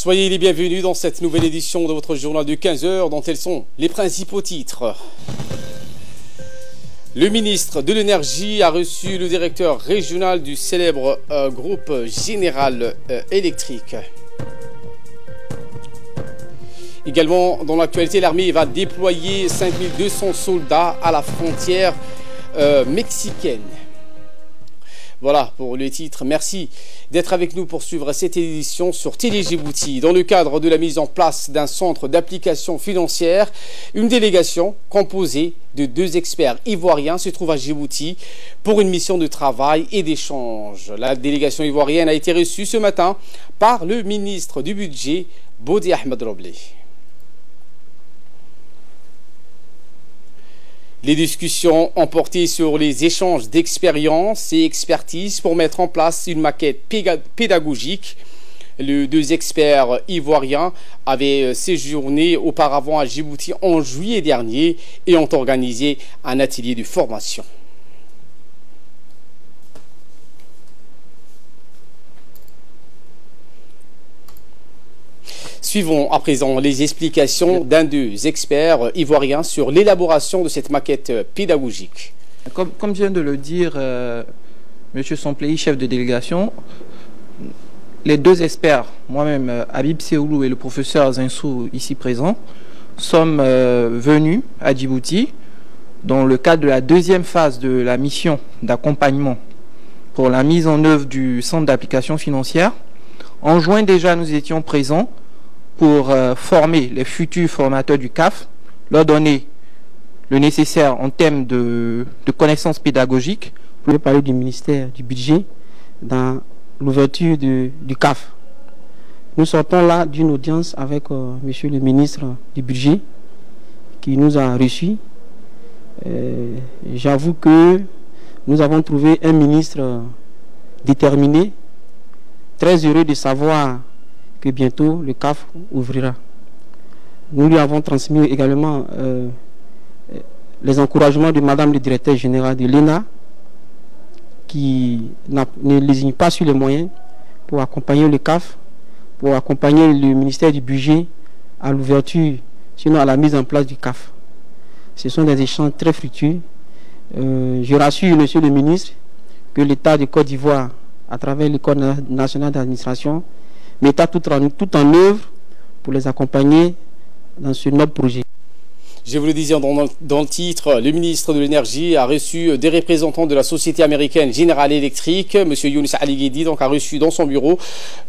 Soyez les bienvenus dans cette nouvelle édition de votre journal de 15h dont tels sont les principaux titres. Le ministre de l'Énergie a reçu le directeur régional du célèbre groupe Général Électrique. Également, dans l'actualité, l'armée va déployer 5200 soldats à la frontière mexicaine. Voilà pour le titre. Merci d'être avec nous pour suivre cette édition sur Télé Djibouti. Dans le cadre de la mise en place d'un centre d'application financière, une délégation composée de 2 experts ivoiriens se trouve à Djibouti pour une mission de travail et d'échange. La délégation ivoirienne a été reçue ce matin par le ministre du Budget, Bodi Ahmed Roblé. Les discussions ont porté sur les échanges d'expériences et expertise pour mettre en place une maquette pédagogique. Les 2 experts ivoiriens avaient séjourné auparavant à Djibouti en juillet dernier et ont organisé un atelier de formation. Suivons à présent les explications d'un des experts ivoiriens sur l'élaboration de cette maquette pédagogique. Comme vient de le dire M. Somplei, chef de délégation, les 2 experts, moi-même, Habib Seoulou et le professeur Zinsou, ici présents, sommes venus à Djibouti dans le cadre de la 2e phase de la mission d'accompagnement pour la mise en œuvre du centre d'application financière. En juin déjà, nous étions présents pour former les futurs formateurs du CAF, leur donner le nécessaire en termes de connaissances pédagogiques. Je vais parler du ministère du Budget dans l'ouverture du CAF. Nous sortons là d'une audience avec monsieur le ministre du Budget qui nous a reçus. J'avoue que nous avons trouvé un ministre déterminé, très heureux de savoir que bientôt le CAF ouvrira. Nous lui avons transmis également les encouragements de Madame le directeur général de l'ENA qui ne lésigne pas sur les moyens pour accompagner le CAF, pour accompagner le ministère du Budget à l'ouverture, sinon à la mise en place du CAF. Ce sont des échanges très fructueux. Je rassure monsieur le ministre que l'État de Côte d'Ivoire, à travers l'École nationale d'administration, mettra tout en œuvre pour les accompagner dans ce noble projet. Je vous le disais dans le titre, le ministre de l'Énergie a reçu des représentants de la société américaine General Electric. M. Younis Ali Guedi donc, a reçu dans son bureau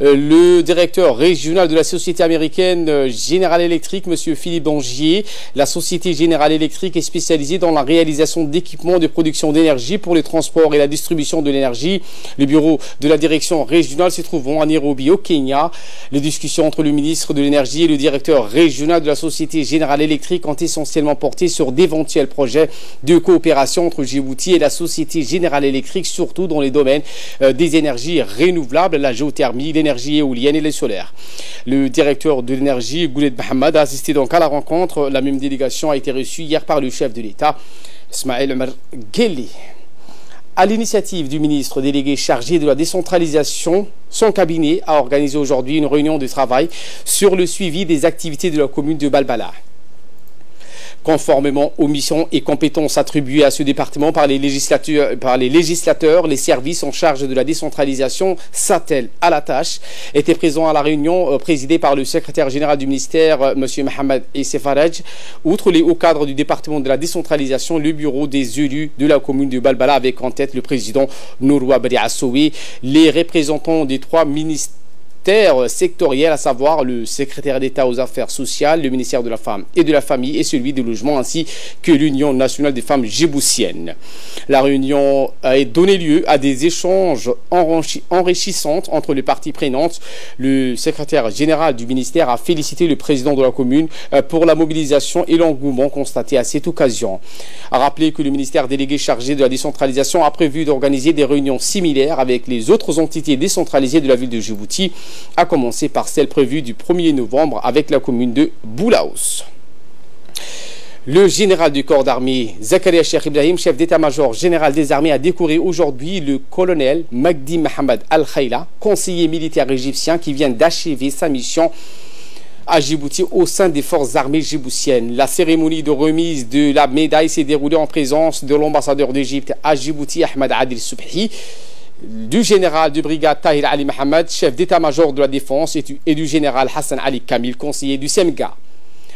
le directeur régional de la société américaine General Electric, M. Philippe Dangier. La société General Electric est spécialisée dans la réalisation d'équipements de production d'énergie pour les transports et la distribution de l'énergie. Le bureau de la direction régionale se trouve à Nairobi, au Kenya. Les discussions entre le ministre de l'Énergie et le directeur régional de la société General Electric ont essentiellement porté sur d'éventuels projets de coopération entre Djibouti et la Société Générale Électrique, surtout dans les domaines des énergies renouvelables, la géothermie, l'énergie éolienne et le solaire. Le directeur de l'énergie, Goulet Mohamed, a assisté donc à la rencontre. La même délégation a été reçue hier par le chef de l'État, Ismaël Omar Guelleh. À l'initiative du ministre délégué chargé de la décentralisation, son cabinet a organisé aujourd'hui une réunion de travail sur le suivi des activités de la commune de Balbala. Conformément aux missions et compétences attribuées à ce département par les législateurs, les services en charge de la décentralisation s'attellent à la tâche. Étaient présents à la réunion présidée par le secrétaire général du ministère, M. Mohamed Essefaraj. Outre les hauts cadres du département de la décentralisation, le bureau des élus de la commune de Balbala avec en tête le président Nourwa Bari Assoui, les représentants des 3 ministères sectoriels, à savoir le secrétaire d'État aux affaires sociales, le ministère de la Femme et de la Famille et celui du logement, ainsi que l'Union nationale des femmes djiboutiennes. La réunion a donné lieu à des échanges enrichissants entre les parties prenantes. Le secrétaire général du ministère a félicité le président de la commune pour la mobilisation et l'engouement constaté à cette occasion. A rappelé que le ministère délégué chargé de la décentralisation a prévu d'organiser des réunions similaires avec les autres entités décentralisées de la ville de Djibouti, à commencer par celle prévue du 1er novembre avec la commune de Boulaous. Le général du corps d'armée, Zakaria Cheikh Ibrahim, chef d'état-major général des armées, a décoré aujourd'hui le colonel Magdi Mohamed Al-Khaïla, conseiller militaire égyptien qui vient d'achever sa mission à Djibouti au sein des forces armées djiboutiennes. La cérémonie de remise de la médaille s'est déroulée en présence de l'ambassadeur d'Égypte à Djibouti, Ahmed Adil Subhi, du général de brigade Tahir Ali Mohamed, chef d'état-major de la défense, et du général Hassan Ali Kamil, conseiller du SEMGA.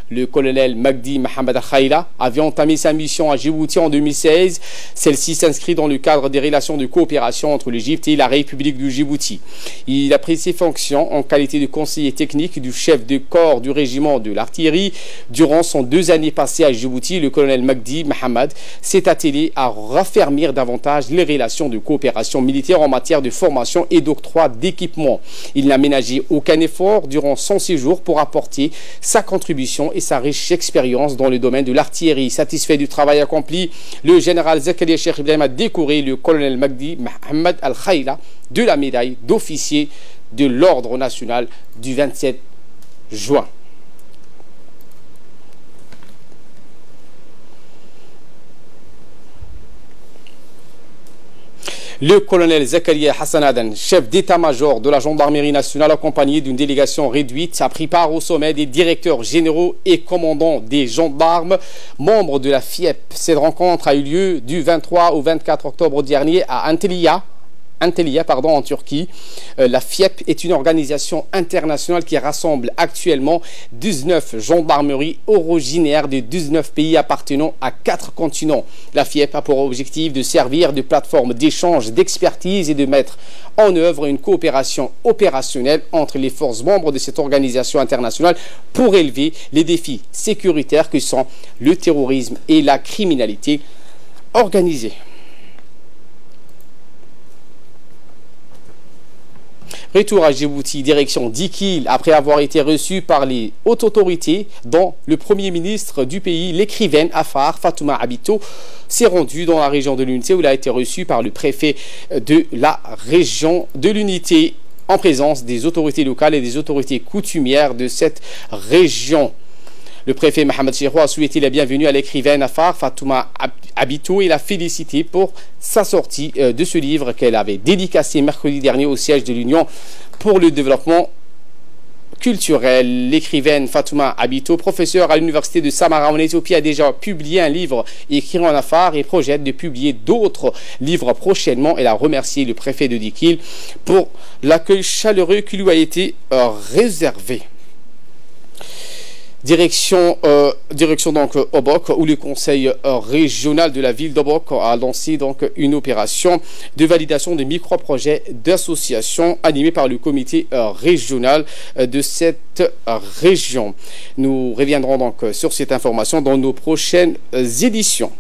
Le colonel Magdi Mohamed Al-Khaïla avait entamé sa mission à Djibouti en 2016. Celle-ci s'inscrit dans le cadre des relations de coopération entre l'Égypte et la République du Djibouti. Il a pris ses fonctions en qualité de conseiller technique du chef de corps du régiment de l'artillerie. Durant son 2 années passées à Djibouti, le colonel Magdi Mohamed s'est attelé à raffermir davantage les relations de coopération militaire en matière de formation et d'octroi d'équipement. Il n'a ménagé aucun effort durant son séjour pour apporter sa contribution et sa riche expérience dans le domaine de l'artillerie. Satisfait du travail accompli, le général Zakaria Cheikh Ibrahim a décoré le colonel Magdi Mohamed Al-Khaïla de la médaille d'officier de l'ordre national du 27 juin. Le colonel Zakaria Hassan Adan, chef d'état-major de la gendarmerie nationale, accompagné d'une délégation réduite, a pris part au sommet des directeurs généraux et commandants des gendarmes, membres de la FIEP. Cette rencontre a eu lieu du 23 au 24 octobre dernier à Antalya, en Turquie. La FIEP est une organisation internationale qui rassemble actuellement 19 gendarmeries originaires de 19 pays appartenant à 4 continents. La FIEP a pour objectif de servir de plateforme d'échange d'expertise et de mettre en œuvre une coopération opérationnelle entre les forces membres de cette organisation internationale pour élever les défis sécuritaires que sont le terrorisme et la criminalité organisée. Retour à Djibouti, direction Dikil, après avoir été reçu par les hautes autorités, dont le Premier ministre du pays, l'écrivaine Afar Fatouma Abito, s'est rendu dans la région de l'Unité où il a été reçu par le préfet de la région de l'Unité en présence des autorités locales et des autorités coutumières de cette région. Le préfet Mohamed Chirou a souhaité la bienvenue à l'écrivaine Afar Fatouma Abito et l'a félicité pour sa sortie de ce livre qu'elle avait dédicacé mercredi dernier au siège de l'Union pour le développement culturel. L'écrivaine Fatouma Abito, professeure à l'université de Samara en Éthiopie, a déjà publié un livre écrit en Afar et projette de publier d'autres livres prochainement. Elle a remercié le préfet de Dikil pour l'accueil chaleureux qui lui a été réservé. Direction donc Obok, où le conseil régional de la ville d'Obok a lancé donc une opération de validation de micro-projets d'associations animés par le comité régional de cette région. Nous reviendrons donc sur cette information dans nos prochaines éditions.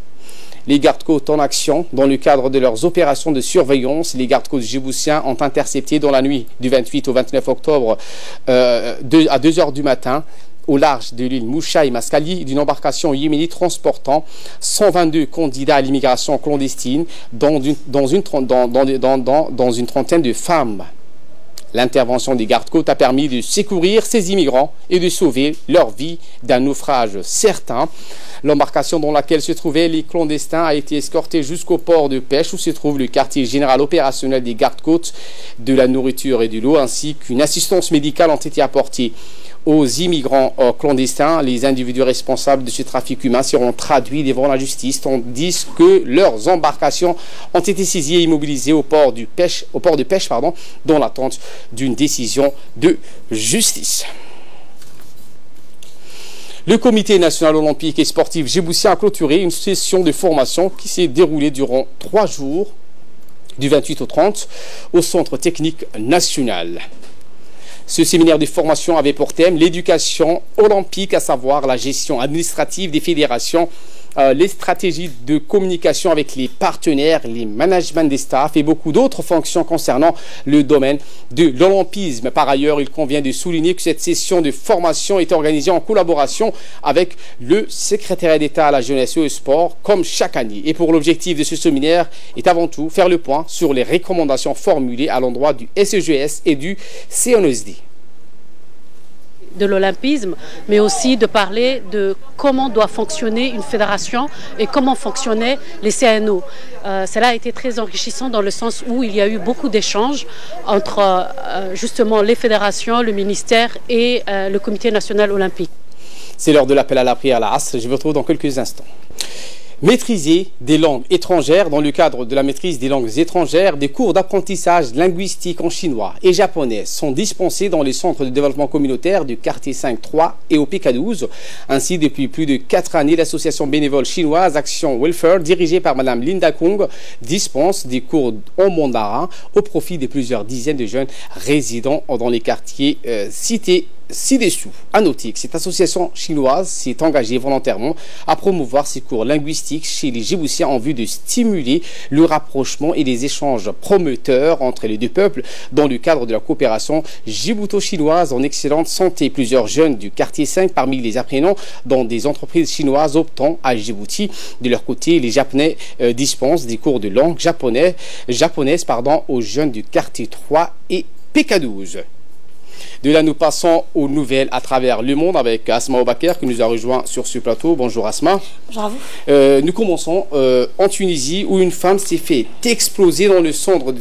Les gardes-côtes en action. Dans le cadre de leurs opérations de surveillance, les gardes-côtes djiboutiens ont intercepté dans la nuit du 28 au 29 octobre à 2 h du matin au large de l'île Mouchaï Maskali d'une embarcation yéménite transportant 122 candidats à l'immigration clandestine dans une trentaine de femmes. L'intervention des gardes-côtes a permis de secourir ces immigrants et de sauver leur vie d'un naufrage certain. L'embarcation dans laquelle se trouvaient les clandestins a été escortée jusqu'au port de pêche où se trouve le quartier général opérationnel des gardes-côtes. De la nourriture et de l'eau ainsi qu'une assistance médicale ont été apportées aux immigrants clandestins. Les individus responsables de ce trafic humain seront traduits devant la justice, tandis que leurs embarcations ont été saisies et immobilisées au port de pêche, dans l'attente d'une décision de justice. Le Comité national olympique et sportif djiboutien a clôturé une session de formation qui s'est déroulée durant 3 jours, du 28 au 30, au Centre technique national. Ce séminaire de formation avait pour thème l'éducation olympique, à savoir la gestion administrative des fédérations, les stratégies de communication avec les partenaires, les managements des staffs et beaucoup d'autres fonctions concernant le domaine de l'olympisme. Par ailleurs, il convient de souligner que cette session de formation est organisée en collaboration avec le secrétariat d'État à la jeunesse et au sport, comme chaque année. Et pour l'objectif de ce séminaire est avant tout faire le point sur les recommandations formulées à l'endroit du SEGS et du CNESD. de l'olympisme, mais aussi de parler de comment doit fonctionner une fédération et comment fonctionnaient les CNO. Cela a été très enrichissant dans le sens où il y a eu beaucoup d'échanges entre justement les fédérations, le ministère et le Comité national olympique. C'est l'heure de l'appel à la prière à la Asr. Je vous retrouve dans quelques instants. Maîtriser des langues étrangères. Dans le cadre de la maîtrise des langues étrangères, des cours d'apprentissage linguistique en chinois et japonais sont dispensés dans les centres de développement communautaire du quartier 5-3 et au PK12. Ainsi, depuis plus de 4 années, l'association bénévole chinoise Action Welfare, dirigée par Madame Linda Kong, dispense des cours en mandarin au profit de plusieurs dizaines de jeunes résidant dans les quartiers cités ci-dessous. À noter que cette association chinoise s'est engagée volontairement à promouvoir ces cours linguistiques chez les Djiboutiens en vue de stimuler le rapprochement et les échanges promoteurs entre les deux peuples dans le cadre de la coopération djibouto-chinoise en excellente santé. Plusieurs jeunes du quartier 5 parmi les apprenants dans des entreprises chinoises optant à Djibouti. De leur côté, les Japonais dispensent des cours de langue japonaise aux jeunes du quartier 3 et PK12. De là, nous passons aux nouvelles à travers le monde avec Asma Obaker qui nous a rejoint sur ce plateau. Bonjour Asma. Bonjour à vous. Nous commençons en Tunisie où une femme s'est fait exploser dans le centre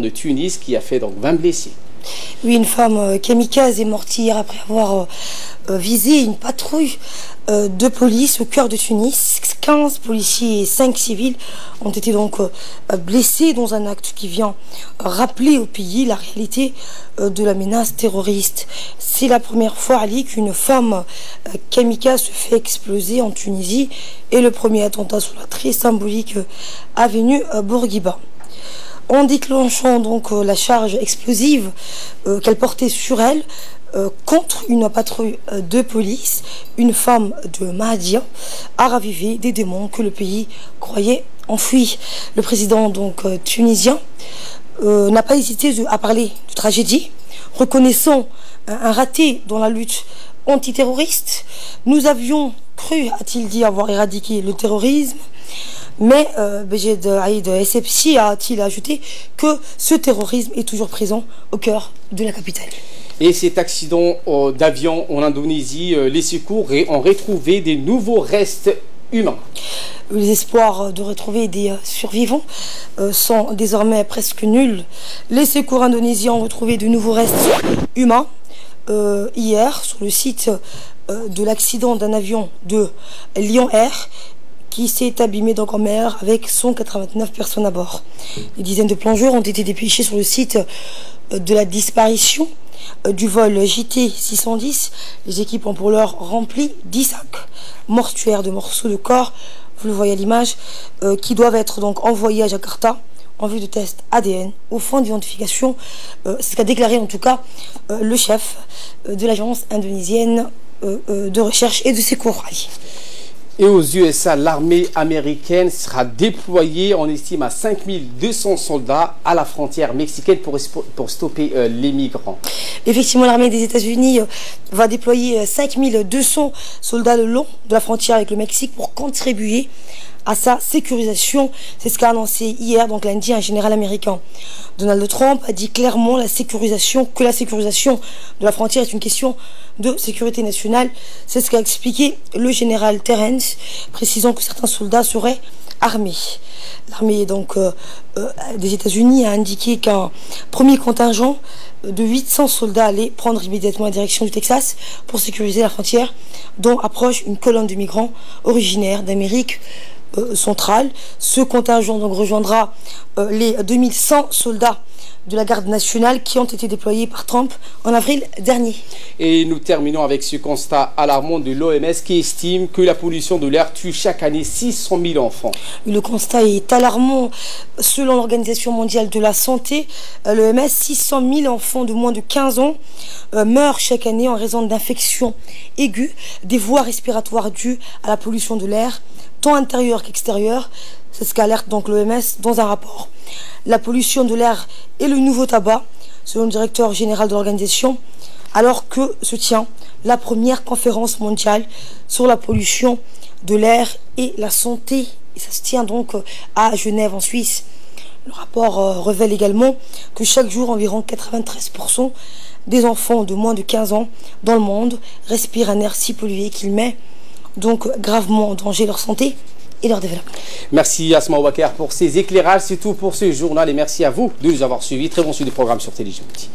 de Tunis qui a fait donc 20 blessés. Oui, une femme kamikaze est morte hier après avoir visé une patrouille de police au cœur de Tunis. 15 policiers et 5 civils ont été donc blessés dans un acte qui vient rappeler au pays la réalité de la menace terroriste. C'est la première fois, Ali, qu'une femme kamikaze se fait exploser en Tunisie et le premier attentat sur la très symbolique avenue Bourguiba. En déclenchant donc la charge explosive qu'elle portait sur elle contre une patrouille de police, une femme de Mahdia a ravivé des démons que le pays croyait enfouis. Le président donc tunisien n'a pas hésité à parler de tragédie, reconnaissant un raté dans la lutte antiterroriste. Nous avions cru, a-t-il dit, avoir éradiqué le terrorisme. Mais Béjed Aïd Essebsi a-t-il ajouté que ce terrorisme est toujours présent au cœur de la capitale. Et cet accident d'avion en Indonésie, les secours ont retrouvé des nouveaux restes humains. Les espoirs de retrouver des survivants sont désormais presque nuls. Les secours indonésiens ont retrouvé de nouveaux restes humains hier sur le site de l'accident d'un avion de Lion Air qui s'est abîmé donc en mer avec 189 personnes à bord. Des dizaines de plongeurs ont été dépêchés sur le site de la disparition du vol JT 610. Les équipes ont pour l'heure rempli 10 sacs mortuaires de morceaux de corps, vous le voyez à l'image, qui doivent être donc envoyés à Jakarta en vue de tests ADN au fond d'identification. C'est ce qu'a déclaré en tout cas le chef de l'agence indonésienne de recherche et de secours. Et aux USA, l'armée américaine sera déployée, on estime à 5200 soldats à la frontière mexicaine pour stopper les migrants. Effectivement, l'armée des États-Unis va déployer 5200 soldats le long de la frontière avec le Mexique pour contribuer à sa sécurisation. C'est ce qu'a annoncé hier, donc lundi, un général américain. Donald Trump a dit clairement que la sécurisation de la frontière est une question de sécurité nationale. C'est ce qu'a expliqué le général Terrence, précisant que certains soldats seraient armés. L'armée donc des États-Unis a indiqué qu'un premier contingent de 800 soldats allait prendre immédiatement la direction du Texas pour sécuriser la frontière, dont approche une colonne de migrants originaires d'Amérique centrale. Ce contingent donc rejoindra les 2100 soldats de la garde nationale qui ont été déployés par Trump en avril dernier. Et nous terminons avec ce constat alarmant de l'OMS qui estime que la pollution de l'air tue chaque année 600 000 enfants. Le constat est alarmant. Selon l'Organisation mondiale de la santé, l'OMS, 600 000 enfants de moins de 15 ans meurent chaque année en raison d'infections aiguës des voies respiratoires dues à la pollution de l'air, tant intérieure qu'extérieure. C'est ce qu'alerte donc l'OMS dans un rapport. La pollution de l'air est le nouveau tabac, selon le directeur général de l'organisation, alors que se tient la première conférence mondiale sur la pollution de l'air et la santé. Et ça se tient donc à Genève, en Suisse. Le rapport révèle également que chaque jour, environ 93% des enfants de moins de 15 ans dans le monde respirent un air si pollué qu'il met donc gravement en danger leur santé et leur développement. Merci Asma Ouakar pour ces éclairages, c'est tout pour ce journal et merci à vous de nous avoir suivis. Très bon suivi du programme sur Téléjouti.